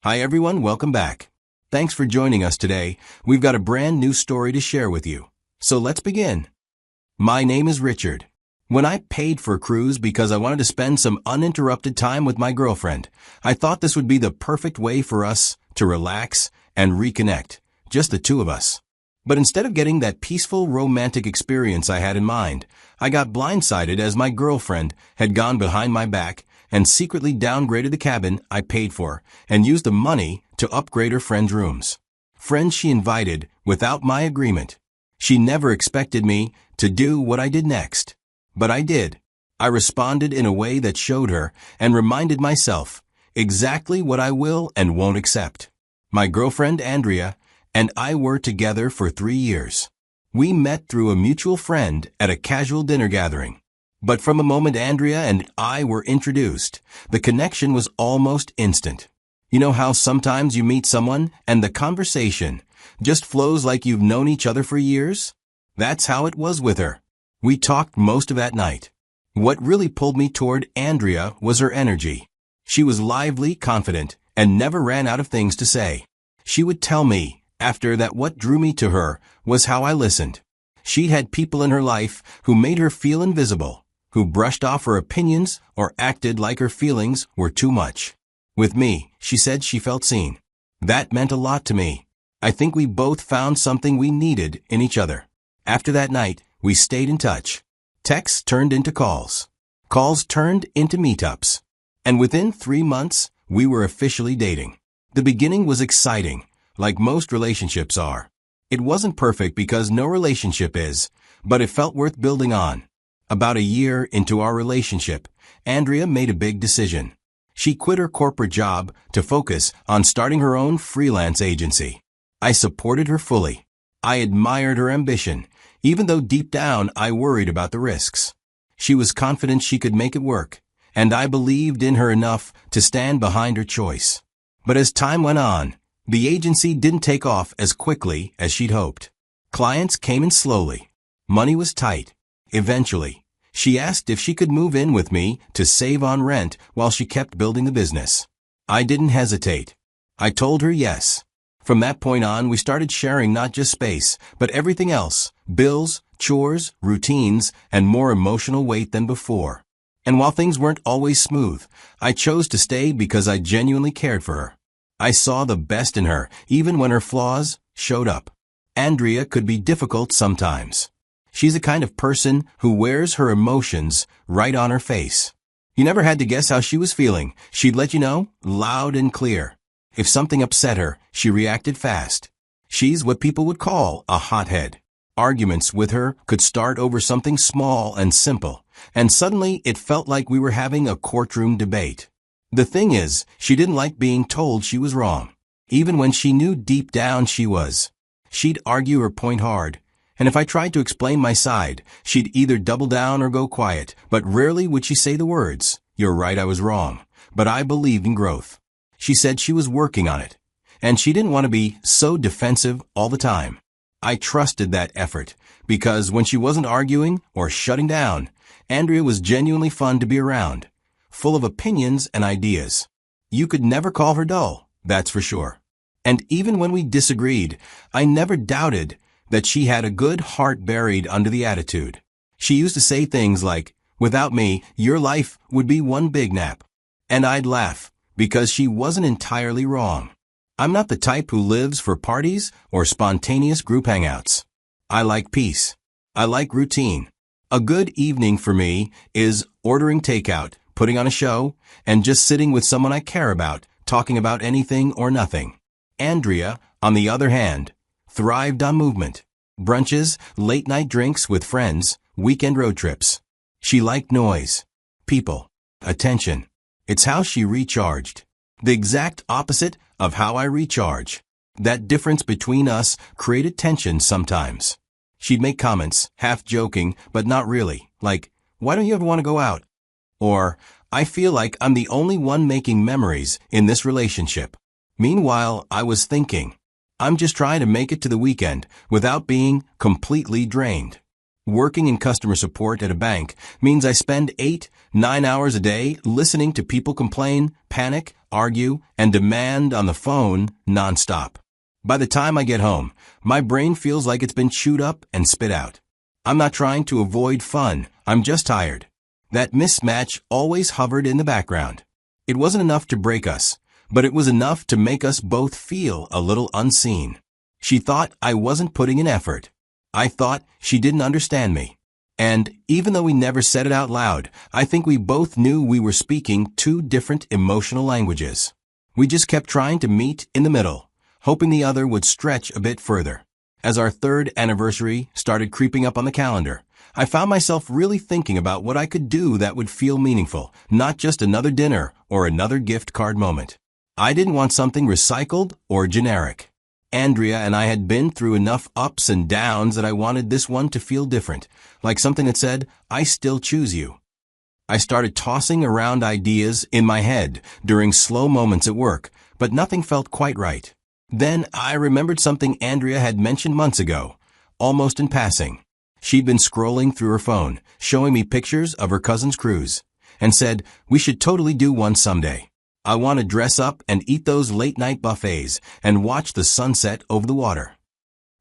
Hi everyone, welcome back. Thanks for joining us today. We've got a brand new story to share with you. So let's begin. My name is Richard. When I paid for a cruise because I wanted to spend some uninterrupted time with my girlfriend, I thought this would be the perfect way for us to relax and reconnect, just the two of us. But instead of getting that peaceful, romantic experience I had in mind, I got blindsided as my girlfriend had gone behind my back and secretly downgraded the cabin I paid for and used the money to upgrade her friends' rooms. Friends she invited without my agreement. She never expected me to do what I did next. But I did. I responded in a way that showed her and reminded myself exactly what I will and won't accept. My girlfriend, Andrea, and I were together for 3 years. We met through a mutual friend at a casual dinner gathering. But from the moment Andrea and I were introduced, the connection was almost instant. You know how sometimes you meet someone and the conversation just flows like you've known each other for years? That's how it was with her. We talked most of that night. What really pulled me toward Andrea was her energy. She was lively, confident, and never ran out of things to say. She would tell me after that what drew me to her was how I listened. She had people in her life who made her feel invisible, who brushed off her opinions or acted like her feelings were too much. With me, she said she felt seen. That meant a lot to me. I think we both found something we needed in each other. After that night, we stayed in touch. Texts turned into calls. Calls turned into meetups. And within 3 months, we were officially dating. The beginning was exciting, like most relationships are. It wasn't perfect because no relationship is, but it felt worth building on. About a year into our relationship, Andrea made a big decision. She quit her corporate job to focus on starting her own freelance agency. I supported her fully. I admired her ambition, even though deep down I worried about the risks. She was confident she could make it work, and I believed in her enough to stand behind her choice. But as time went on, the agency didn't take off as quickly as she'd hoped. Clients came in slowly. Money was tight. Eventually, she asked if she could move in with me to save on rent while she kept building the business. I didn't hesitate. I told her yes. From that point on, we started sharing not just space, but everything else: bills, chores, routines, and more emotional weight than before. And while things weren't always smooth, I chose to stay because I genuinely cared for her. I saw the best in her, even when her flaws showed up. Andrea could be difficult sometimes. She's the kind of person who wears her emotions right on her face. You never had to guess how she was feeling. She'd let you know, loud and clear. If something upset her, she reacted fast. She's what people would call a hothead. Arguments with her could start over something small and simple, and suddenly it felt like we were having a courtroom debate. The thing is, she didn't like being told she was wrong, even when she knew deep down she was. She'd argue her point hard, and if I tried to explain my side, she'd either double down or go quiet, but rarely would she say the words, "You're right, I was wrong," but I believed in growth. She said she was working on it, and she didn't want to be so defensive all the time. I trusted that effort, because when she wasn't arguing or shutting down, Andrea was genuinely fun to be around, full of opinions and ideas. You could never call her dull, that's for sure. And even when we disagreed, I never doubted that she had a good heart buried under the attitude. She used to say things like, "Without me, your life would be one big nap." And I'd laugh, because she wasn't entirely wrong. I'm not the type who lives for parties or spontaneous group hangouts. I like peace. I like routine. A good evening for me is ordering takeout, putting on a show, and just sitting with someone I care about, talking about anything or nothing. Andrea, on the other hand, thrived on movement. Brunches, late-night drinks with friends, weekend road trips. She liked noise, people, attention. It's how she recharged. The exact opposite of how I recharge. That difference between us created tension sometimes. She'd make comments, half joking, but not really, like, "Why don't you ever want to go out?" Or, "I feel like I'm the only one making memories in this relationship." Meanwhile, I was thinking, I'm just trying to make it to the weekend without being completely drained. Working in customer support at a bank means I spend 8, 9 hours a day listening to people complain, panic, argue, and demand on the phone nonstop. By the time I get home, my brain feels like it's been chewed up and spit out. I'm not trying to avoid fun, I'm just tired. That mismatch always hovered in the background. It wasn't enough to break us, but it was enough to make us both feel a little unseen. She thought I wasn't putting in effort. I thought she didn't understand me. And even though we never said it out loud, I think we both knew we were speaking two different emotional languages. We just kept trying to meet in the middle, hoping the other would stretch a bit further. As our third anniversary started creeping up on the calendar, I found myself really thinking about what I could do that would feel meaningful, not just another dinner or another gift card moment. I didn't want something recycled or generic. Andrea and I had been through enough ups and downs that I wanted this one to feel different, like something that said, I still choose you. I started tossing around ideas in my head during slow moments at work, but nothing felt quite right. Then I remembered something Andrea had mentioned months ago, almost in passing. She'd been scrolling through her phone, showing me pictures of her cousin's cruise, and said, we should totally do one someday. I want to dress up and eat those late-night buffets and watch the sunset over the water.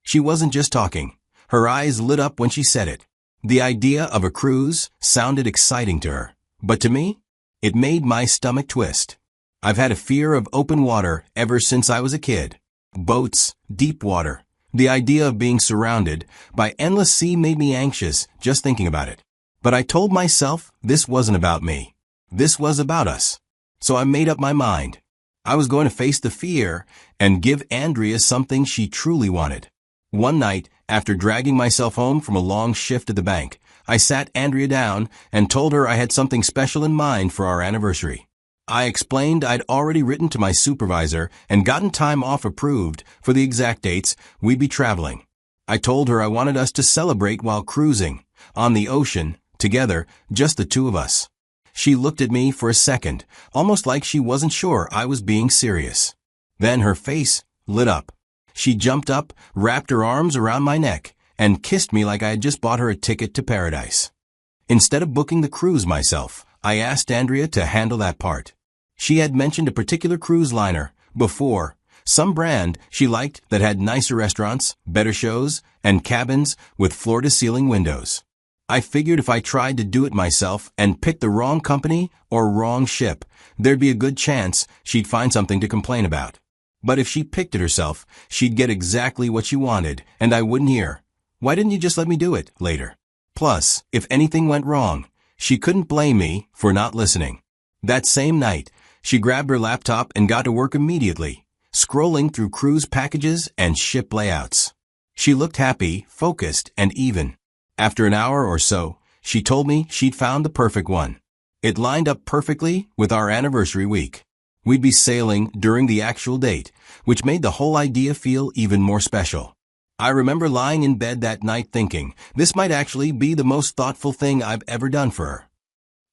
She wasn't just talking. Her eyes lit up when she said it. The idea of a cruise sounded exciting to her, but to me, it made my stomach twist. I've had a fear of open water ever since I was a kid. Boats, deep water. The idea of being surrounded by endless sea made me anxious just thinking about it. But I told myself this wasn't about me. This was about us. So I made up my mind. I was going to face the fear and give Andrea something she truly wanted. One night, after dragging myself home from a long shift at the bank, I sat Andrea down and told her I had something special in mind for our anniversary. I explained I'd already written to my supervisor and gotten time off approved for the exact dates we'd be traveling. I told her I wanted us to celebrate while cruising, on the ocean, together, just the two of us. She looked at me for a second, almost like she wasn't sure I was being serious. Then her face lit up. She jumped up, wrapped her arms around my neck, and kissed me like I had just bought her a ticket to paradise. Instead of booking the cruise myself, I asked Andrea to handle that part. She had mentioned a particular cruise liner before, some brand she liked that had nicer restaurants, better shows, and cabins with floor-to-ceiling windows. I figured if I tried to do it myself and picked the wrong company or wrong ship, there'd be a good chance she'd find something to complain about. But if she picked it herself, she'd get exactly what she wanted, and I wouldn't hear, "Why didn't you just let me do it?" later. Plus, if anything went wrong, she couldn't blame me for not listening. That same night, she grabbed her laptop and got to work immediately, scrolling through cruise packages and ship layouts. She looked happy, focused, and even. After an hour or so, she told me she'd found the perfect one. It lined up perfectly with our anniversary week. We'd be sailing during the actual date, which made the whole idea feel even more special. I remember lying in bed that night thinking, this might actually be the most thoughtful thing I've ever done for her.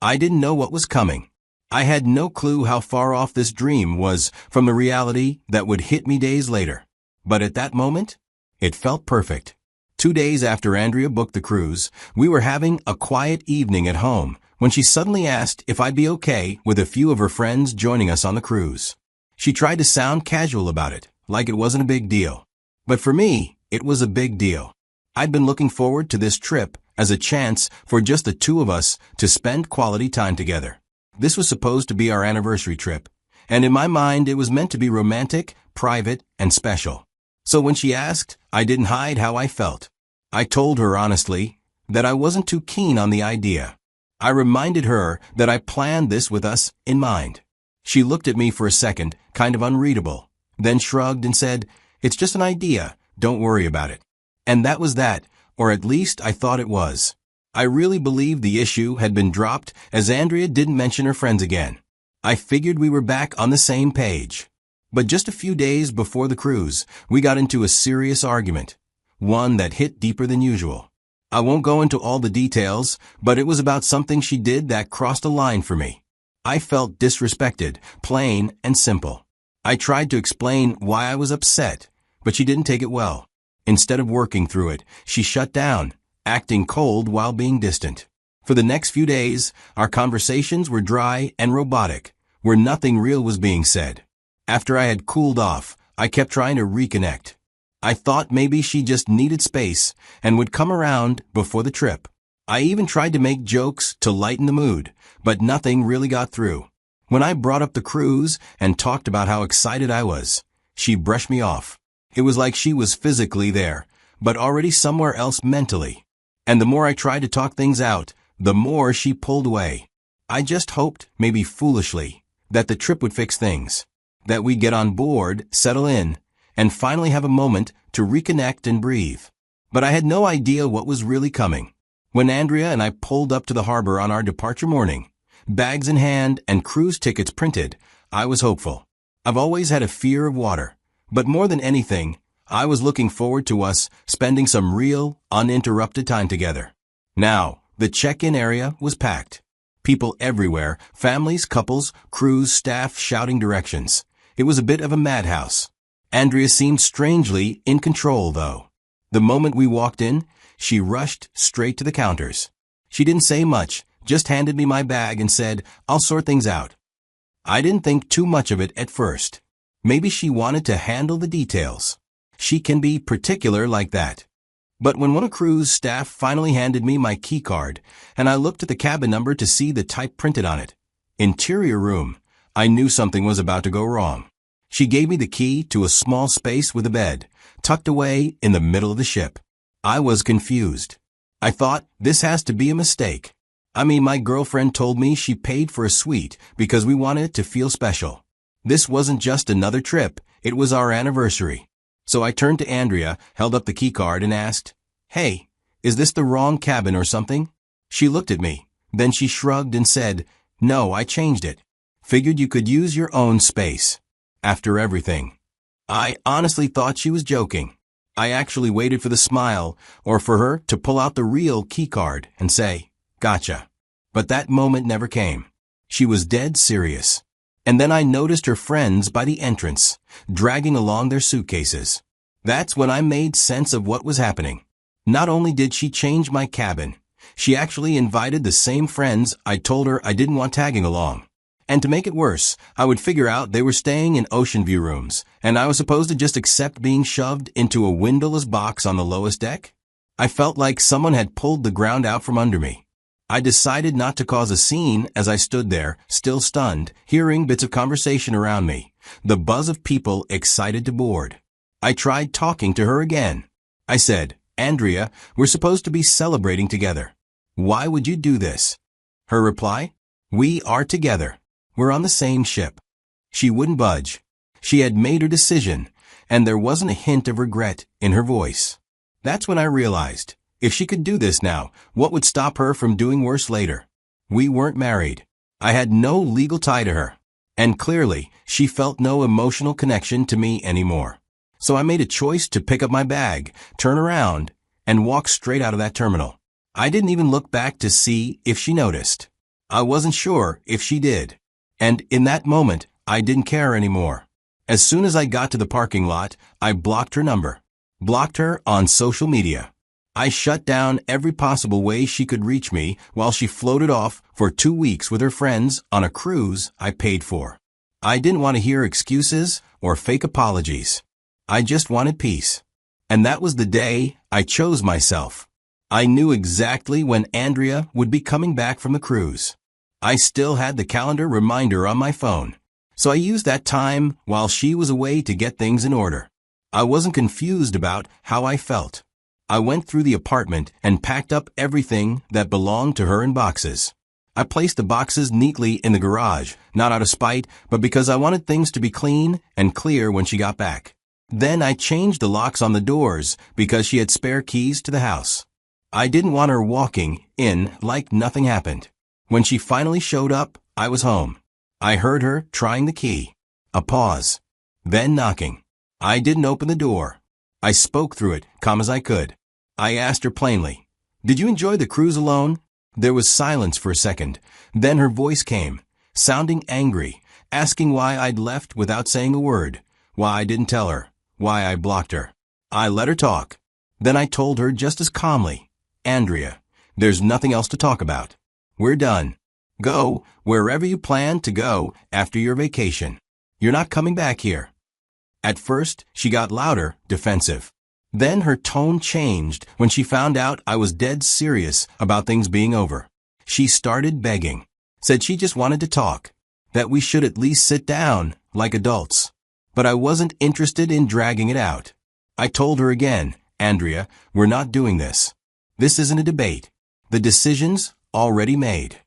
I didn't know what was coming. I had no clue how far off this dream was from the reality that would hit me days later. But at that moment, it felt perfect. 2 days after Andrea booked the cruise, we were having a quiet evening at home when she suddenly asked if I'd be okay with a few of her friends joining us on the cruise. She tried to sound casual about it, like it wasn't a big deal. But for me, it was a big deal. I'd been looking forward to this trip as a chance for just the two of us to spend quality time together. This was supposed to be our anniversary trip, and in my mind it was meant to be romantic, private, and special. So when she asked, I didn't hide how I felt. I told her honestly that I wasn't too keen on the idea. I reminded her that I planned this with us in mind. She looked at me for a second, kind of unreadable, then shrugged and said, "It's just an idea, don't worry about it." And that was that, or at least I thought it was. I really believed the issue had been dropped as Andrea didn't mention her friends again. I figured we were back on the same page. But just a few days before the cruise, we got into a serious argument, one that hit deeper than usual. I won't go into all the details, but it was about something she did that crossed a line for me. I felt disrespected, plain and simple. I tried to explain why I was upset, but she didn't take it well. Instead of working through it, she shut down, acting cold while being distant. For the next few days, our conversations were dry and robotic, where nothing real was being said. After I had cooled off, I kept trying to reconnect. I thought maybe she just needed space and would come around before the trip. I even tried to make jokes to lighten the mood, but nothing really got through. When I brought up the cruise and talked about how excited I was, she brushed me off. It was like she was physically there, but already somewhere else mentally. And the more I tried to talk things out, the more she pulled away. I just hoped, maybe foolishly, that the trip would fix things, that we'd get on board, settle in, and finally have a moment to reconnect and breathe. But I had no idea what was really coming. When Andrea and I pulled up to the harbor on our departure morning, bags in hand and cruise tickets printed, I was hopeful. I've always had a fear of water, but more than anything, I was looking forward to us spending some real, uninterrupted time together. Now, the check-in area was packed. People everywhere, families, couples, cruise staff shouting directions. It was a bit of a madhouse. Andrea seemed strangely in control, though. The moment we walked in, she rushed straight to the counters. She didn't say much, just handed me my bag and said, "I'll sort things out." I didn't think too much of it at first. Maybe she wanted to handle the details. She can be particular like that. But when one of cruise staff finally handed me my key card, and I looked at the cabin number to see the type printed on it, interior room, I knew something was about to go wrong. She gave me the key to a small space with a bed, tucked away in the middle of the ship. I was confused. I thought, this has to be a mistake. I mean, my girlfriend told me she paid for a suite because we wanted it to feel special. This wasn't just another trip, it was our anniversary. So I turned to Andrea, held up the key card and asked, "Hey, is this the wrong cabin or something?" She looked at me, then she shrugged and said, "No, I changed it. Figured you could use your own space. After everything." I honestly thought she was joking. I actually waited for the smile, or for her to pull out the real key card and say, "Gotcha." But that moment never came. She was dead serious. And then I noticed her friends by the entrance, dragging along their suitcases. That's when I made sense of what was happening. Not only did she change my cabin, she actually invited the same friends I told her I didn't want tagging along. And to make it worse, I would figure out they were staying in ocean view rooms, and I was supposed to just accept being shoved into a windowless box on the lowest deck? I felt like someone had pulled the ground out from under me. I decided not to cause a scene as I stood there, still stunned, hearing bits of conversation around me, the buzz of people excited to board. I tried talking to her again. I said, "Andrea, we're supposed to be celebrating together. Why would you do this?" Her reply, "We are together. We're on the same ship." She wouldn't budge. She had made her decision, and there wasn't a hint of regret in her voice. That's when I realized, if she could do this now, what would stop her from doing worse later? We weren't married. I had no legal tie to her. And clearly, she felt no emotional connection to me anymore. So I made a choice to pick up my bag, turn around, and walk straight out of that terminal. I didn't even look back to see if she noticed. I wasn't sure if she did. And in that moment, I didn't care anymore. As soon as I got to the parking lot, I blocked her number. Blocked her on social media. I shut down every possible way she could reach me while she floated off for 2 weeks with her friends on a cruise I paid for. I didn't want to hear excuses or fake apologies. I just wanted peace. And that was the day I chose myself. I knew exactly when Andrea would be coming back from the cruise. I still had the calendar reminder on my phone, so I used that time while she was away to get things in order. I wasn't confused about how I felt. I went through the apartment and packed up everything that belonged to her in boxes. I placed the boxes neatly in the garage, not out of spite, but because I wanted things to be clean and clear when she got back. Then I changed the locks on the doors because she had spare keys to the house. I didn't want her walking in like nothing happened. When she finally showed up, I was home. I heard her trying the key. A pause. Then knocking. I didn't open the door. I spoke through it, calm as I could. I asked her plainly, "Did you enjoy the cruise alone?" There was silence for a second. Then her voice came, sounding angry, asking why I'd left without saying a word, why I didn't tell her, why I blocked her. I let her talk. Then I told her just as calmly, Andrea, there's nothing else to talk about. We're done. Go wherever you plan to go after your vacation. You're not coming back here." At first, she got louder, defensive. Then her tone changed when she found out I was dead serious about things being over. She started begging, said she just wanted to talk, that we should at least sit down like adults. But I wasn't interested in dragging it out. I told her again, "Andrea, we're not doing this. This isn't a debate. The decision's already made."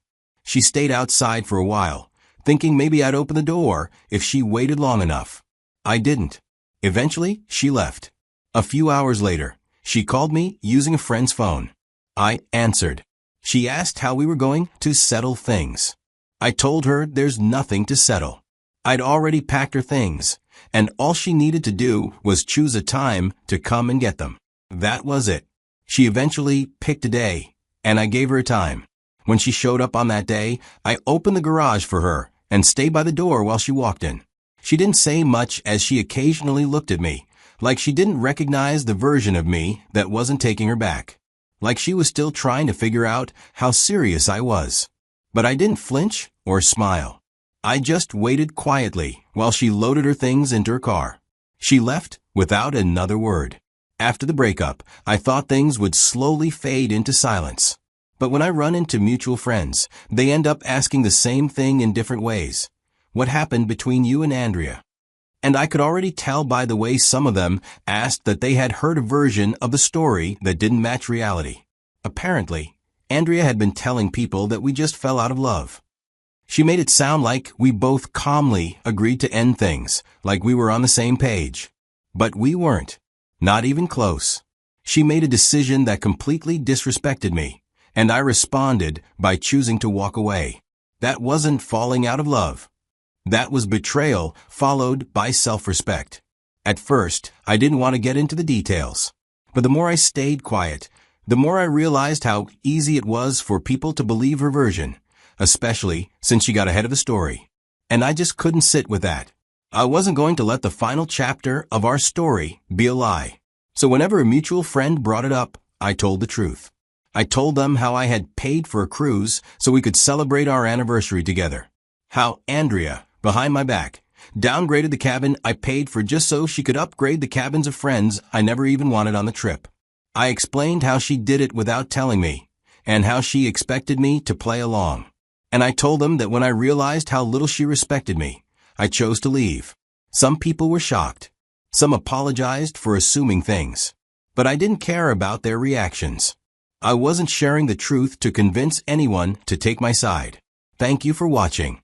She stayed outside for a while, thinking maybe I'd open the door if she waited long enough. I didn't. Eventually, she left. A few hours later, she called me using a friend's phone. I answered. She asked how we were going to settle things. I told her there's nothing to settle. I'd already packed her things, and all she needed to do was choose a time to come and get them. That was it. She eventually picked a day, and I gave her a time. When she showed up on that day, I opened the garage for her and stayed by the door while she walked in. She didn't say much as she occasionally looked at me, like she didn't recognize the version of me that wasn't taking her back, like she was still trying to figure out how serious I was. But I didn't flinch or smile. I just waited quietly while she loaded her things into her car. She left without another word. After the breakup, I thought things would slowly fade into silence. But when I run into mutual friends, they end up asking the same thing in different ways. What happened between you and Andrea? And I could already tell by the way some of them asked that they had heard a version of the story that didn't match reality. Apparently, Andrea had been telling people that we just fell out of love. She made it sound like we both calmly agreed to end things, like we were on the same page. But we weren't. Not even close. She made a decision that completely disrespected me, and I responded by choosing to walk away. That wasn't falling out of love. That was betrayal followed by self-respect. At first, I didn't want to get into the details. But the more I stayed quiet, the more I realized how easy it was for people to believe her version, especially since she got ahead of the story. And I just couldn't sit with that. I wasn't going to let the final chapter of our story be a lie. So whenever a mutual friend brought it up, I told the truth. I told them how I had paid for a cruise so we could celebrate our anniversary together. How Andrea, behind my back, downgraded the cabin I paid for just so she could upgrade the cabins of friends I never even wanted on the trip. I explained how she did it without telling me, and how she expected me to play along. And I told them that when I realized how little she respected me, I chose to leave. Some people were shocked. Some apologized for assuming things. But I didn't care about their reactions. I wasn't sharing the truth to convince anyone to take my side. Thank you for watching.